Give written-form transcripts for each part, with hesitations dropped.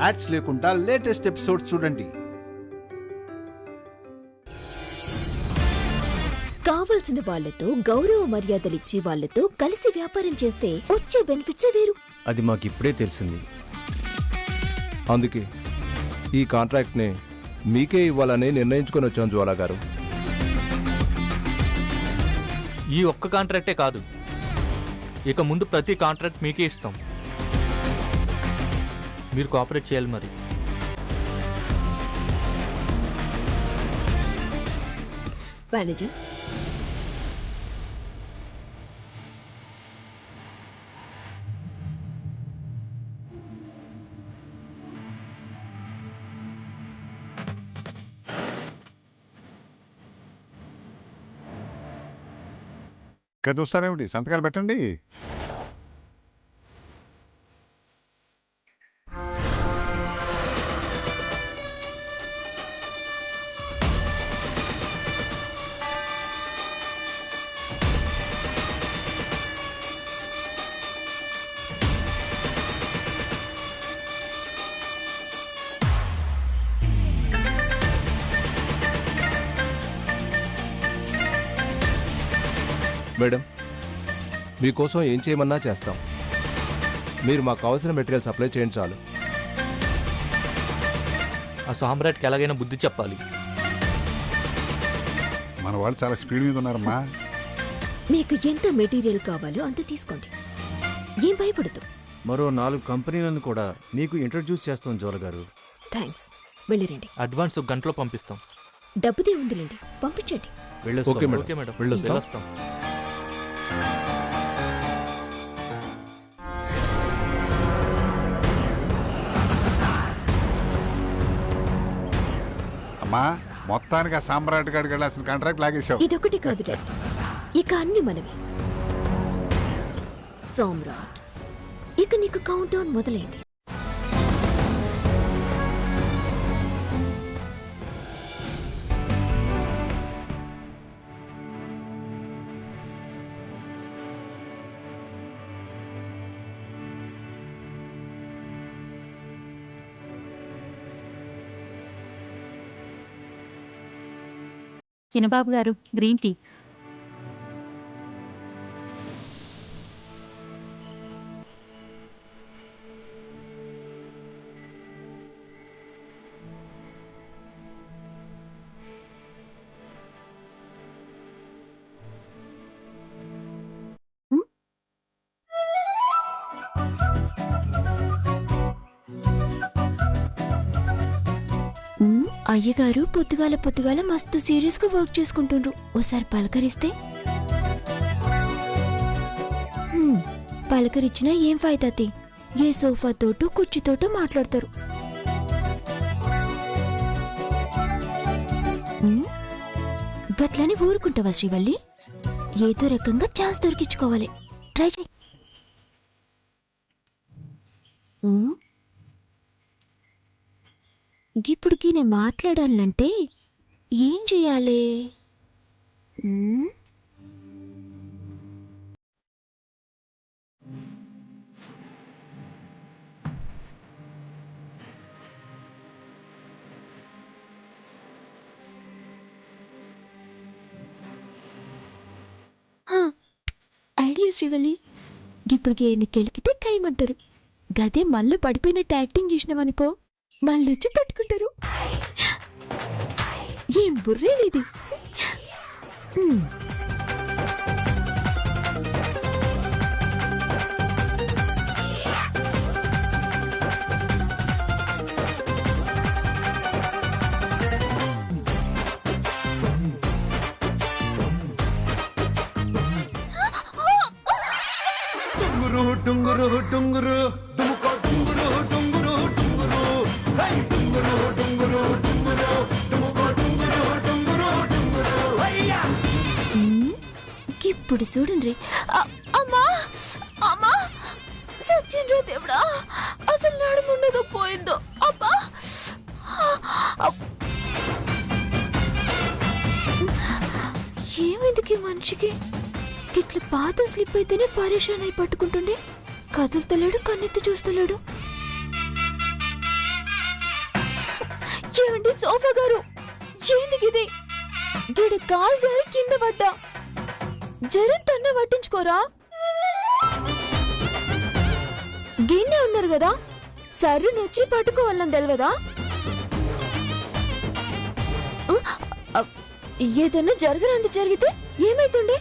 Ads లేకుండా latest episodes చూడండి. కావలసిన వాళ్లతో గౌరవ మర్యాదలిచ్చి వాళ్లతో కలిసి వ్యాపారం చేస్తే వచ్చే బెనిఫిట్సే వేరు. అది మాకిప్పుడే తెలిసింది. అందుకే ఈ కాంట్రాక్ట్ని మీకే ఇవ్వాలని నిర్ణయించుకొని వచ్చాం జ్వాలా గారు. ఈ ఒక్క కాంట్రాక్టే కాదు, ఇక ముందు ప్రతి కాంట్రాక్ట్ మీకే ఇస్తాం. మీరు కోఆపరేట్ చేయాలి. మరి మేనేజర్, ఇక్కడ చూస్తారేమిటి, సంతకాలు పెట్టండి. మేడం, మీకోసం ఏం చేయమన్నా చేస్తాం. మీరు మాకు కావాల్సిన మెటీరియల్ సప్లై చేయండి చాలు. ఆ సామ్రాట్కి ఎలాగైనా బుద్ధి చెప్పాలి. మన వాళ్ళు చాలా స్పీడ్ మీద ఉన్నారమ్మా. మీకు ఎంత మెటీరియల్ కావాలో అంత తీసుకోండి, ఏం భయపడదు. మరో 4 కంపెనీలను కూడా మీకు ఇంట్రడ్యూస్ చేస్తాం జ్వాల గారు. థ్యాంక్స్, వెళ్ళిరండి. అడ్వాన్స్ ఒక గంటలో పంపిస్తాం. డబ్బుదే ఉందిలేండి, పంపించండి. ఓకే మేడం, ఓకే మేడం, వెళ్ళొస్తాం. వెళ్ళొస్తాం. అమ్మా, మొత్తానికి ఆ సామ్రాట్ గారికి వెళ్ళాల్సిన కాంట్రాక్ట్ లాగేశావు. ఇదొకటి కాదు డాడీ, ఇక అన్ని మనమే. సామ్రాట్, ఇక నీకు కౌంట్ డౌన్ మొదలైంది. చిన్నబాబు గారు, గ్రీన్ టీ. అయ్యగారు పొద్దుగాల మస్తు సీరియస్ గా వర్క్ చేసుకుంటుండ్రు. ఓసారి పలకరిస్తే? పలకరించినా ఏం ఫాయిదాతి, ఏ సోఫాతోటో కుర్చీతోటో మాట్లాడతారు. గట్లని ఊరుకుంటావా శ్రీవల్లి? ఏదో రకంగా ఛాన్స్ దొరికించుకోవాలి, ట్రై చేయి. ఇప్పుడుకి నేను మాట్లాడాలంటే ఏం చెయ్యాలి? ఐడియా శ్రీవల్లి, ఇప్పుడుకి నీకెలికితే కైమంటారు. గదే మళ్ళీ పడిపోయినట్టు యాక్టింగ్ చేసినావనుకో, మళ్ళొచ్చి పట్టుకుంటారు. ఏం బుర్రేనిది. డుంగురు డుంగురు డుముకో డుంగురు డుంగురు డుంగురు హై డుంగురు డుంగురు డుంగురు డుముకో డుంగురు డుంగురు డుంగురు హయ్యా. ఇప్పుడు చూడండి. అమ్మా అమ్మా, సచ్చిండ్రు దేవుడా, అసలు నడుమున్నదో పోయిందో. అబ్బా, ఏమైందికి మనిషికి? ఇట్లా పాత స్లిప్ అయితేనే పరేషాన్ అయి పట్టుకుంటుండే. కదులుతలేడు, కన్నెత్తి చూస్తలేడు. ఏమండి సోఫా గారు, ఏందిగిది? గిడి కాలు జారి కింద పడ్డా. జరంతన్న పట్టించుకోరా? గిన్నె ఉన్నారు కదా, సర్రు నొచ్చి పట్టుకోవాలని తెలియదా? ఏదన్నా జరగనంది జరిగితే ఏమైతుండే?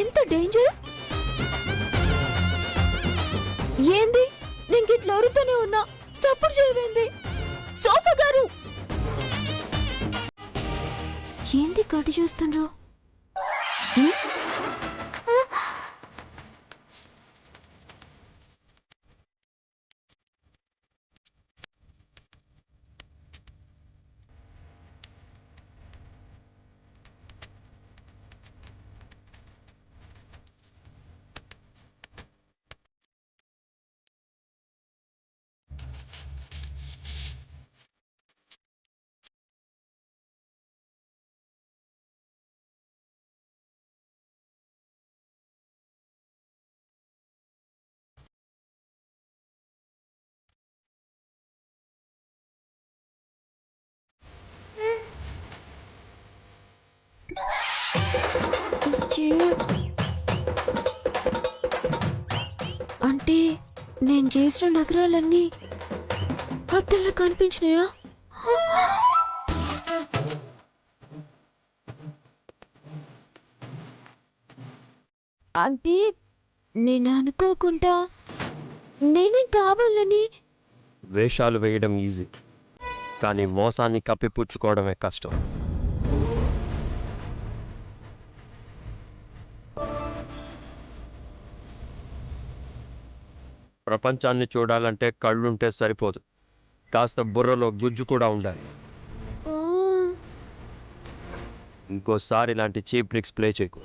ఎంత డేంజర్! ఏంది నేను గిట్ల అరుతూనే ఉన్నా, సపోర్ట్ చేయవేంది? సోఫా గారు ఏంది కట్టు చూస్తుండ్రు? అంటే నేను చేసిన నగరాలన్నీ అద్దెల్లా కనిపించినాయా? అంటే నేను అనుకోకుండా నేనే కావాలని. వేషాలు వేయడం ఈజీ, కానీ మోసాన్ని కప్పిపుచ్చుకోవడమే కష్టం. ప్రపంచాన్ని చూడాలంటే కళ్ళుంటే సరిపోదు, కాస్త బుర్రలో గుజ్జు కూడా ఉండాలి. ఇంకోసారి ఇలాంటి చీప్ ట్రిక్స్ ప్లే చేయకు.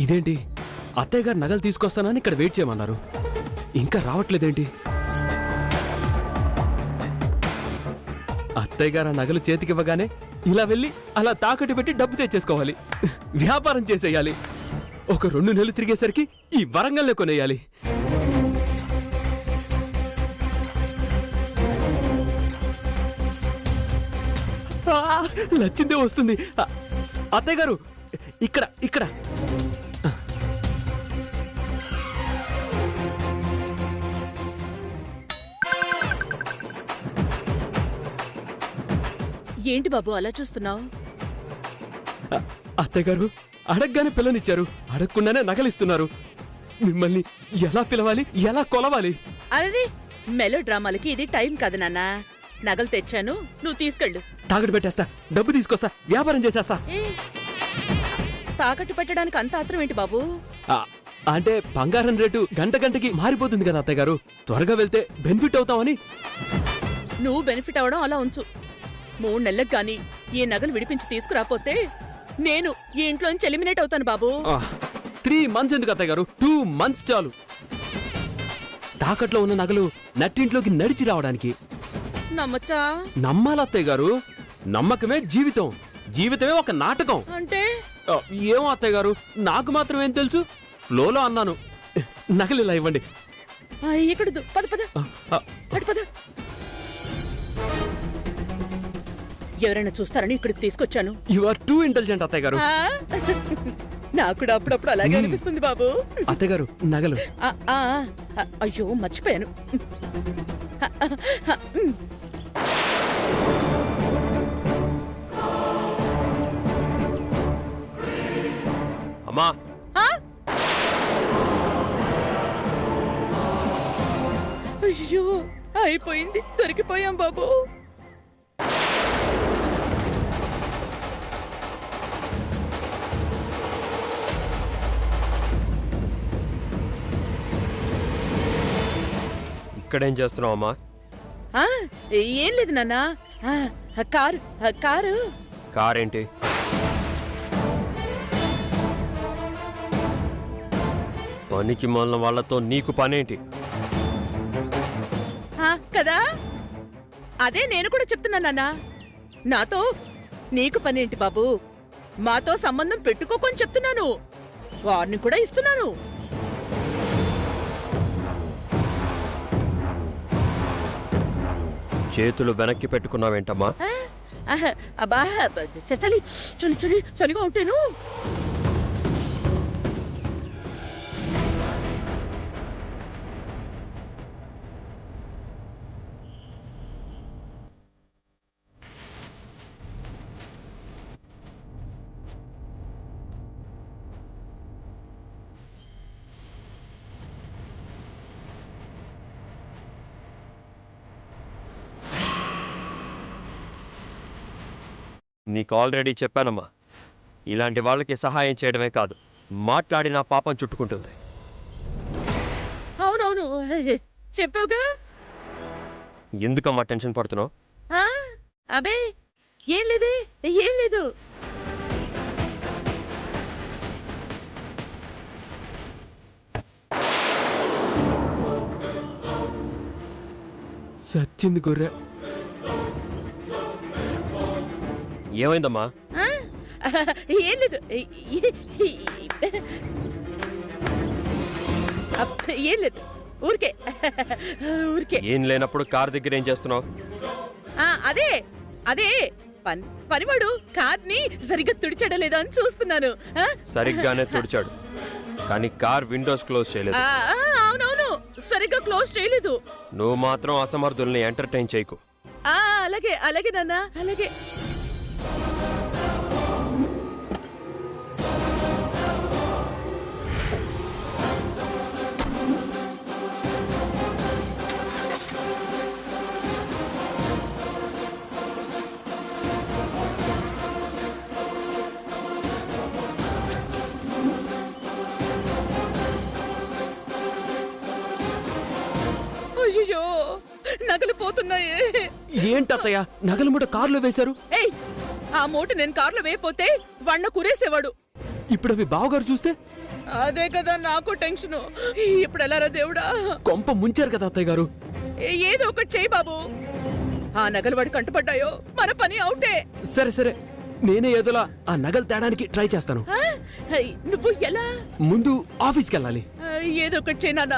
ఇదేంటి, అత్తయ్య గారు నగలు తీసుకొస్తానని ఇక్కడ వెయిట్ చేయమన్నారు, ఇంకా రావట్లేదేంటి? అత్తయ్య గారు ఆ నగలు చేతికివ్వగానే ఇలా వెళ్ళి అలా తాకట్టు పెట్టి డబ్బు తెచ్చేసుకోవాలి, వ్యాపారం చేసేయాలి. ఒక 2 నెలలు తిరిగేసరికి ఈ వరంగల్లో కొనేయాలి. లచ్చిందే వస్తుంది. అత్తయ్య గారు ఇక్కడ ఇక్కడ. ఏంటి బాబు అలా చూస్తున్నావు? అత్తయ్య గారు అడగగానే పిల్లనిచ్చారు, అడగకుండానే నగలిస్తున్నారు. మిమ్మల్ని ఎలా పిలవాలి, ఎలా కొలవాలి? అరే, మెలో డ్రామాలకి ఇది టైం కాదు నాన్న. నగలు తెచ్చాను, నువ్వు తీసుకెళ్ళు. తాకట్టు పెట్టేస్తా, డబ్బు తీసుకొస్తా, వ్యాపారం చేసేస్తా. తాకట్టు పెట్టడానికి అంత ఆత్రం ఏంటి బాబు? అంటే బంగారం రేటు గంట గంటకి మారిపోతుంది కదా అత్తయ్య గారు, త్వరగా వెళ్తే బెనిఫిట్ అవుతామని. నువ్వు బెనిఫిట్ అవడం అలా ఉంచు. 3 నెలలకు గాని ఈ నగలు విడిపించి తీసుకురాపోతే నేను ఈ ఇంట్లోంచి ఎలిమినేట్ అవుతాను బాబు. 3 months ఎందుకు అత్తయ్య గారు, 2 months చాలు. తాకట్లో ఉన్న నగలు నట్టింట్లోకి నడిచి రావడానికి. నమ్మచ్చా? నమ్మాలి అత్తయ్య గారు, నమ్మకమే జీవితం, జీవితమే ఒక నాటకం. అంటే ఏమో అత్తయ్య గారు, నాకు మాత్రం ఏం తెలుసు, ఫ్లోలో అన్నాను. నగలు ఇలా ఇవ్వండి. ఇక్కడ పద పద, అటు పద. ఎవరైనా చూస్తారని ఇక్కడికి తీసుకొచ్చాను. యు ఆర్ టూ ఇంటెలిజెంట్ అత్తయ్య గారు. నాకు కూడా అప్పుడప్పుడు అలాగే అనిపిస్తుంది బాబు. అత్తయ్య గారు నగలు. అయ్యో మర్చిపోయాను. అమ్మా, అయ్యో అయిపోయింది, దొరికిపోయాం బాబు. ఇక్కడేం చేస్తున్నావు అమ్మా? ఏం లేదు నాన్న, కారు. కారేంటి? పనికి మొన్న వాళ్ళతో నీకు పనేంటి? కదా అదే నేను కూడా చెప్తున్నానన్నా. నాతో నీకు పనేంటి బాబు? మాతో సంబంధం పెట్టుకోకొని చెప్తున్నాను. వారిని కూడా ఇస్తున్నాను. చేతులు వెనక్కి పెట్టుకున్నావేంటమ్మా? అబ్బా చలి చలి చలి చలిగా ఉంటాను. నీకు ఆల్రెడీ చెప్పానమ్మా, ఇలాంటి వాళ్ళకి సహాయం చేయడమే కాదు, మాట్లాడి నా పాపం చుట్టుకుంటుంది. అవునవును చెప్పావుగా. ఎందుకమ్మా టెన్షన్ పడుతున్నావు? అబే ఏం లేదే, ఏం లేదు. సచ్చింది గొర్రె. ఏమైందమ్మా? ఏం లేదు, ఏం లేదు, ఊరికే ఊరికే. ఏం లేనప్పుడు కార్ దగ్గర ఏం చేస్తున్నావు? అదే అదే పనివాడు కార్ని సరిగ్గా తుడిచాడో లేదో అని చూస్తున్నాను. సరిగ్గానే తుడిచాడు, కానీ కార్ విండోస్ క్లోజ్ చేయలేదు. అవునవును, సరిగ్గా క్లోజ్ చేయలేదు. నువ్వు మాత్రం అసమర్థుల్ని ఎంటర్టైన్ చేయకు. అలాగే అలాగే నాన్న, అలాగే. అయ్యో నగలు పోతున్నాయే. ఏంటత్తయ్య నగలు మూట కారులో వేశారు? ఏయ్, ఆ మూట నేను కార్లో వేయపోతే వಣ್ణ కురేసేవాడు. ఇప్పుడు అవి బావగారు చూస్తే? అదే కదా నాకు టెన్షన్. ఇప్పుడు ఎలారా దేవుడా? కొంప ముంచారు కదా అత్తయ్య గారు. ఏదో ఒకటి చెయ్యి బాబు. ఆ నగలు వాడి కంటపడ్డాయో మన పని అవుటే. సరే సరే, నేనే ఏదోలా ఆ నగలు తేడానికి ట్రై చేస్తాను. నువ్వు ఎలా? ముందు ఆఫీస్కి వెళ్ళాలి. ఏదో ఒకటి చెయ్యి నాన్న.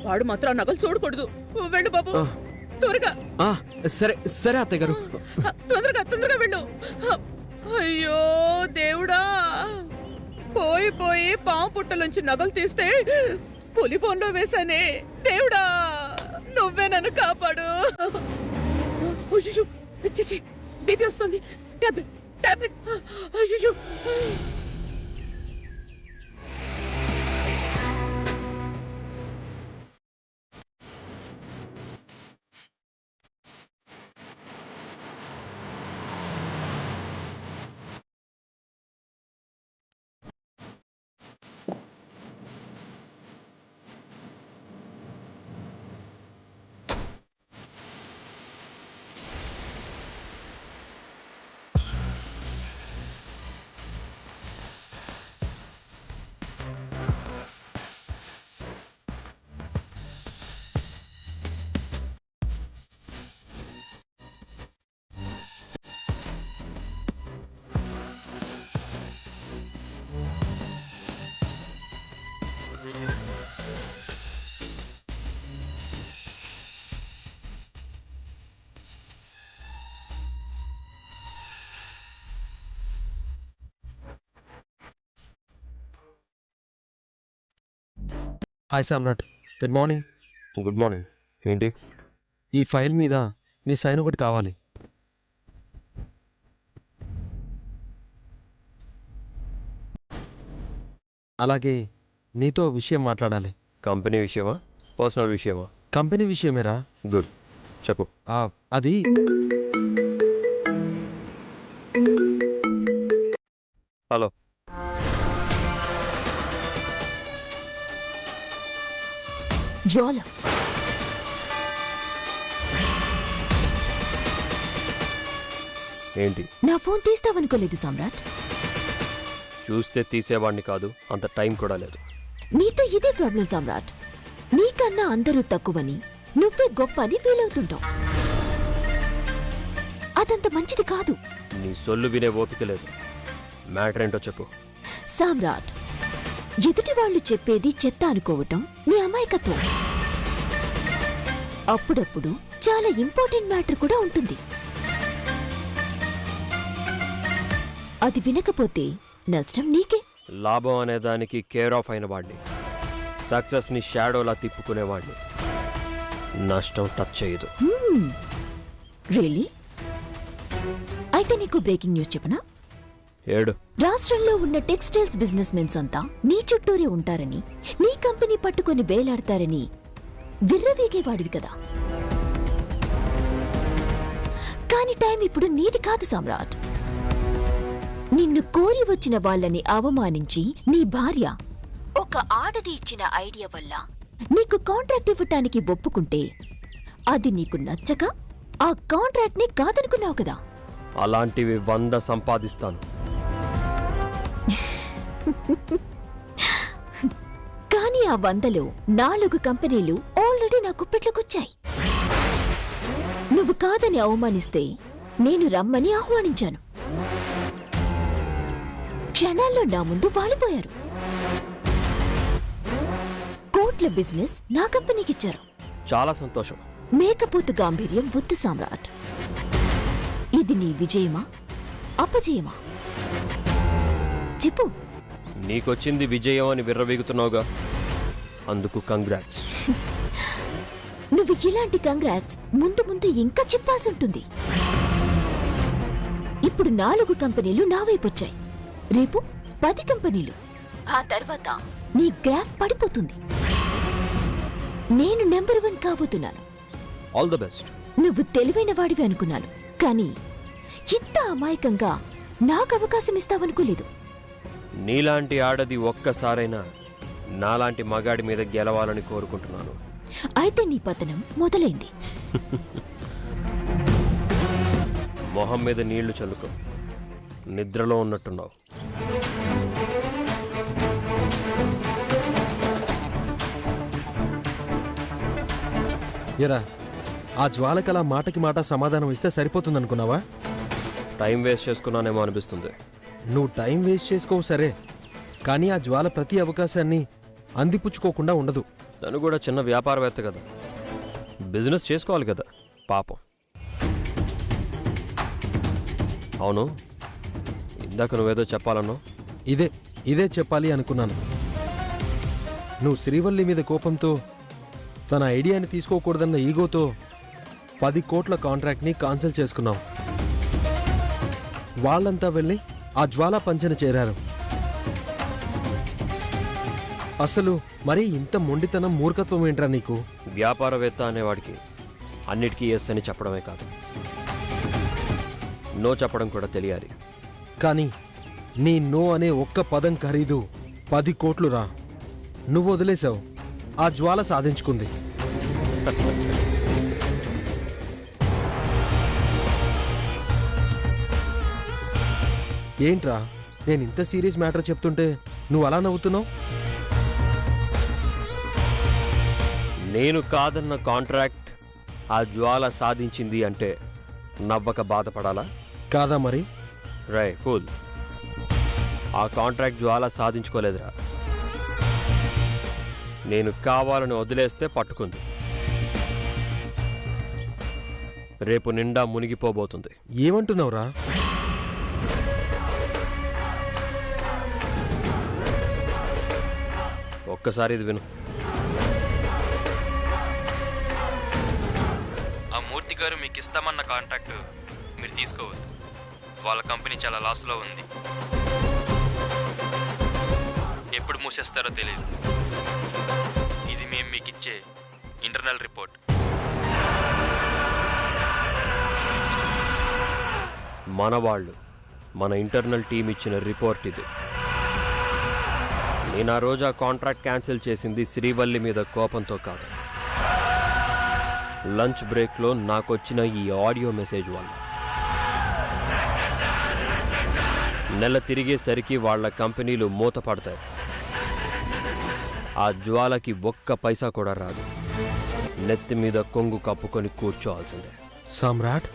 వాడు మాత్రం ఆ నగలు చూడకూడదు. వెళ్ళు బాబు, త్వరగా. సరే సరే అత్తయ్య గారు. తొందరగా తొందరగా వెళ్ళు. అయ్యో దేవుడా, పోయి పోయి పాము పుట్టలోంచి నగలు తీస్తే పులి బొంలో వేశానే. దేవుడా, నువ్వే నన్ను కాపాడు. బీపీ వస్తుంది. Tablet tablet. అయ్యో హాయ్ సామ్రాట్, గుడ్ మార్నింగ్. Good morning. ఏంటి? ఈ ఫైల్ మీద నీ సైన్ ఒకటి కావాలి. అలాగే నీతో విషయం మాట్లాడాలి. కంపెనీ విషయమా, పర్సనల్ విషయమా? కంపెనీ విషయమేరా. గుడ్, చెప్పు. అది హలో. జ్వాల, ఏంటి? నా ఫోన్ తీస్తావనుకోలేదు సామ్రాట్. చూస్తే తీసేవాడిని కాదు, అంత టైం కూడా లేదు. నీతో ఇదే ప్రాబ్లం సామ్రాట్. నీకన్నా అందరూ తక్కువని, నువ్వే గొప్ప అని ఫీల్ అవుతుంటావు. అదంత మంచిది కాదు. నీ సొల్లు వినే ఓపిక లేదు. మ్యాటర్ ఏంటో చెప్పు. సామ్రాట్, ఎదుటి వాళ్ళు చెప్పేది చెత్త అనుకోవటం నీ అమాయకత్వం. అప్పుడప్పుడు చాలా ఇంపార్టెంట్ మ్యాటర్ కూడా ఉంటుంది. అది వినకపోతే నష్టం నీకే. లాభం అనే దానికి కేర్ ఆఫ్ అయిన వాడిని, సక్సెస్ని షాడోలా తిప్పుకునేవాడిని. నష్టం టచ్ చేయదు. రియలీ? అయితే నీకు బ్రేకింగ్ న్యూస్ చెప్పనా? ఏడు. రాష్ట్రంలో ఉన్న టెక్స్టైల్స్ బిజినెస్ మెన్స్ అంతా నీ చుట్టూరే ఉంటారని, నీ కంపెనీ పట్టుకొని బేలాడతారని విర్రవీగేవాడివి కదా. కాని టైం ఇప్పుడు నీది కాదు సామ్రాట్. నిన్ను కోరి వచ్చిన వాళ్ళని అవమానించి నీ భార్య ఒక ఆడది ఇచ్చిన ఐడియా వల్ల నీకు కాంట్రాక్ట్ ఇవ్వటానికి ఒప్పుకుంటే అది నీకు నచ్చక ఆ కాంట్రాక్ట్ ని కాదనుకున్నావు కదా. అలాంటివి 100 సంపాదిస్తాను. కానీ ఆ 100లో 4 కంపెనీలు ఆల్రెడీ నా కుప్పెట్లోకొచ్చాయి. నువ్వు కాదని అవమానిస్తే నేను రమ్మని ఆహ్వానించాను. క్షణాల్లో నా ముందు వాలిపోయారు. కోట్ల బిజినెస్ నా కంపెనీకిచ్చారు. చాలా సంతోషం. మేకపోతు గాంభీర్యం వద్దు సామ్రాట్. ఇది నీ విజయమా అపజయమా చెప్పు. నీకొచ్చింది విజయం అని విర్రవీగుతున్నావుగా, అందుకు కంగ్రాట్స్. నువ్వు ఇలాంటి కంగ్రాట్స్ ముందు ముందు ఇంకా చెప్పాల్సి ఉంటుంది. ఇప్పుడు 4 కంపెనీలు నా వైపొచ్చాయి. రేపు 10 కంపెనీలు. ఆ తర్వాత నీ గ్రాఫ్ పడిపోతుంది. నేను నెంబర్ 1 కాబోతున్నాను. All the best. నువ్వు తెలివైన వాడివి అనుకున్నాను, కానీ ఇంత అమాయకంగా నాకు అవకాశం ఇస్తావనుకోలేదు. నీలాంటి ఆడది ఒక్కసారైనా నాలాంటి మగాడి మీద గెలవాలని కోరుకుంటున్నాను. అయితే నీ పతనం మొదలైంది. మొహం మీద నీళ్లు చల్లుకో. నిద్రలో ఉన్నట్టున్నావు. ఎరా, ఆ జ్వాలకలా మాటకి మాట సమాధానం ఇస్తే సరిపోతుందనుకున్నావా? టైం వేస్ట్ చేసుకున్నానేమో అనిపిస్తుంది. నువ్వు టైం వేస్ట్ చేసుకోవు సరే, కానీ ఆ జ్వాల ప్రతి అవకాశాన్ని అందిపుచ్చుకోకుండా ఉండదు. తను కూడా చిన్న వ్యాపారవేత్త కదా, బిజినెస్ చేసుకోవాలి కదా పాపం. అవును, ఇందాక నువ్వేదో చెప్పాలన్నావు. ఇదే చెప్పాలి అనుకున్నాను. నువ్వు శ్రీవల్లి మీద కోపంతో, తన ఐడియాని తీసుకోకూడదన్న ఈగోతో 10 కోట్ల కాంట్రాక్ట్ని కాన్సిల్ చేసుకున్నావు. వాళ్ళంతా వెళ్ళి ఆ జ్వాల పంచన చేరారు. అసలు మరీ ఇంత మొండితనం, మూర్ఖత్వం ఏంట్రా నీకు? వ్యాపారవేత్త అనేవాడికి అన్నిటికీ ఎస్ అని చెప్పడమే కాదు, నో చెప్పడం కూడా తెలియాలి. కానీ నీ నో అనే ఒక్క పదం ఖరీదు 10 కోట్లు రా. నువ్వు వదిలేశావు, ఆ జ్వాల సాధించుకుంది. ఏంట్రా, నేను ఇంత సీరియస్ మ్యాటర్ చెప్తుంటే నువ్వు అలా నవ్వుతున్నావు? నేను కాదన్న కాంట్రాక్ట్ ఆ జ్వాల సాధించింది అంటే నవ్వక బాధపడాలా? కాదా మరి? రై ఫుల్, ఆ కాంట్రాక్ట్ జ్వాల సాధించుకోలేదురా. నేను కావాలని వదిలేస్తే పట్టుకుంది. రేపు నిండా మునిగిపోబోతుంది. ఏమంటున్నావురా? ఒక్కసారి ఇది విను. ఆ మూర్తి గారు మీకు ఇస్తామన్న కాంట్రాక్ట్ మీరు తీసుకోవద్దు. వాళ్ళ కంపెనీ చాలా లాస్లో ఉంది. ఎప్పుడు మూసేస్తారో తెలియదు. ఇది మేము మీకు ఇచ్చే ఇంటర్నల్ రిపోర్ట్. మన వాళ్ళు, మన ఇంటర్నల్ టీం ఇచ్చిన రిపోర్ట్ ఇది. నేను ఆ రోజు ఆ కాంట్రాక్ట్ క్యాన్సిల్ చేసింది శ్రీవల్లి మీద కోపంతో కాదు, లంచ్ బ్రేక్లో నాకొచ్చిన ఈ ఆడియో మెసేజ్ వల్ల. నెల తిరిగేసరికి వాళ్ళ కంపెనీలు మూతపడతాయి. ఆ జ్వాలకి ఒక్క పైసా కూడా రాదు. నెత్తి మీద కొంగు కప్పుకొని కూర్చోవాల్సిందే. సామ్రాట్,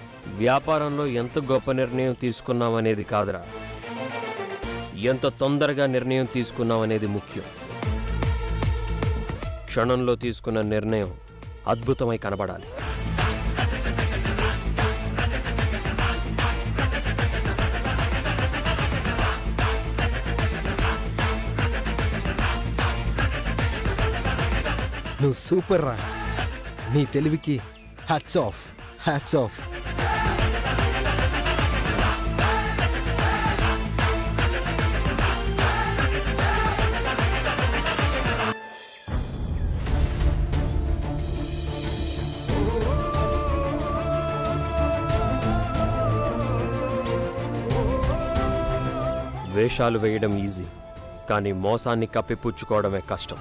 వ్యాపారంలో ఎంత గొప్ప నిర్ణయం తీసుకున్నామనేది కాదురా, ఎంత తొందరగా నిర్ణయం తీసుకున్నామనేది ముఖ్యం. క్షణంలో తీసుకున్న నిర్ణయం అద్భుతమై కనబడాలి. నువ్వు సూపర్ రా. నీ తెలివికి హ్యాట్స్ ఆఫ్, హ్యాట్స్ ఆఫ్. వేషాలు వేయడం ఈజీ, కానీ మోసాన్ని కప్పిపుచ్చుకోవడమే కష్టం.